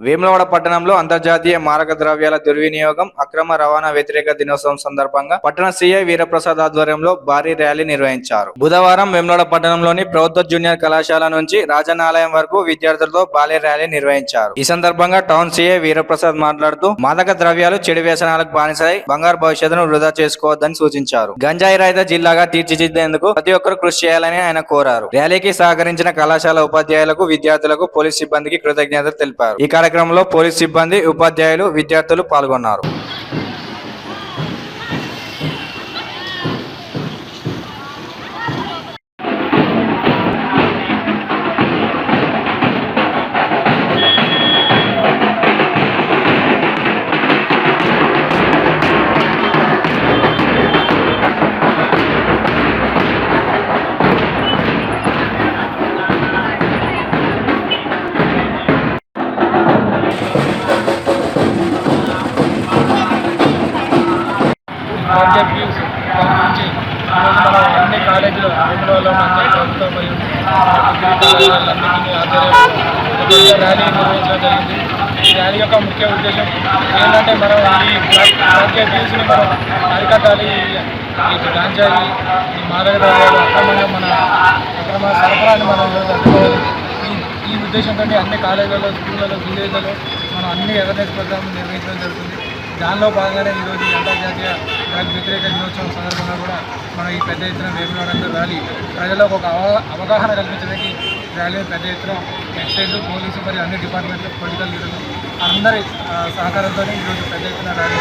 వేములవాడ పట్టణంలో అంతర్జాతీయ మారక ద్రవ్యాల దుర్వినియోగం, అక్రమ రవాణా వ్యతిరేక దినోత్సవం సందర్భంగా పట్టణ సీఐ వీరప్రసాద్ ఆధ్వర్యంలో భారీ ర్యాలీ నిర్వహించారు. బుధవారం వేములవాడ పట్టణంలోని ప్రభుత్వ జూనియర్ కళాశాల నుంచి రాజనాలయం వరకు విద్యార్థులతో భారీ ర్యాలీ నిర్వహించారు. ఈ సందర్భంగా టౌన్ సీఐ వీరప్రసాద్ మాట్లాడుతూ మాదక ద్రవ్యాలు చెడు వ్యసనాలకు బానిసై బంగారు భవిష్యత్తును వృధా చేసుకోవద్దని సూచించారు. గంజాయి రహిత జిల్లాగా తీర్చిదిద్దేందుకు ప్రతి ఒక్కరూ కృషి చేయాలని ఆయన కోరారు. ర్యాలీకి సహకరించిన కళాశాల ఉపాధ్యాయులకు, విద్యార్థులకు, పోలీస్ సిబ్బందికి కృతజ్ఞతలు తెలిపారు. ఈ కార్యక్రమంలో పోలీస్ సిబ్బంది, ఉపాధ్యాయులు, విద్యార్థులు పాల్గొన్నారు. నుంచి మనం అన్ని కాలేజీలు వేములవాడలో అన్ని ప్రభుత్వ మరియు ఆధ్వర్యంలో ర్యాలీ నిర్వహించడం జరిగింది. ఈ ర్యాలీ యొక్క ముఖ్య ఉద్దేశం ఏంటంటే మనం ఈ వ్యూస్ని మనం అరికట్టాలి. ఈ గాంజాయి, ఈ మాదక ద్రవ్యాలు అక్రమ సరఫరాన్ని మనం అడ్డుకోవాలి. ఈ ఉద్దేశంతో అన్ని కాలేజీలలో, స్కూళ్ళలో, విలేజ్లలో మనం అన్ని అవేర్నెస్ ప్రోగ్రామ్ నిర్వహించడం జరుగుతుంది. దానిలో భాగంగానే ఈరోజు అంతర్జాతీయ డ్రగ్ వ్యతిరేక దినోత్సవం సందర్భంగా కూడా మనం ఈ పెద్ద ఎత్తున వేములవాడ ర్యాలీ ప్రజలకు ఒక అవగాహన కల్పించడానికి ర్యాలీ పెద్ద ఎత్తున ఎక్సైజ్, పోలీసు మరియు అన్ని డిపార్ట్మెంట్లు, పొలిటికల్ లీడర్లు అందరి సహకారంతో ఈరోజు పెద్ద ఎత్తున ర్యాలీ